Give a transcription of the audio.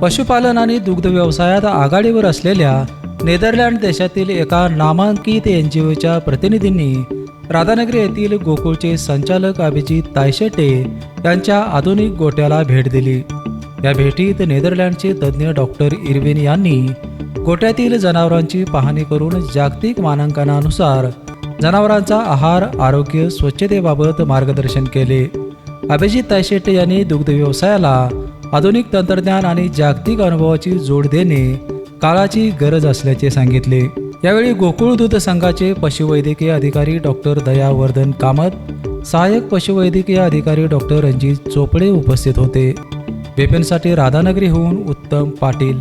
पशुपालन आणि दुग्ध व्यवसायात आघाडीवर असलेल्या नेदरलँड देशातील एका नामांकित NGOच्या प्रतिनिधींनी राधानगरी येथील गोकुळचे संचालक अभिजित तायशेटे यांच्या आधुनिक गोट्याला भेट दिली। या भेटीत नेदरलँडचे तज्ज्ञ डॉक्टर इरविन यांनी गोट्यातील जनावरांची पाहणी करून जागतिक मानांकनानुसार जनावरांचा आहार, आरोग्य, स्वच्छतेबाबत मार्गदर्शन केले। अभिजित तायशेटे यांनी दुग्ध व्यवसायाला आधुनिक तंत्रज्ञान आणि जागतिक अनुभवाची जोड देणे काळाची गरज असल्याचे सांगितले। यावेळी गोकुळ दूध संघाचे पशुवैद्यकीय अधिकारी डॉक्टर दयावर्धन कामत, सहाय्यक पशुवैद्यकीय अधिकारी डॉक्टर रणजित चोपडे उपस्थित होते। वेपनसाठी राधानगरीहून उत्तम पाटील।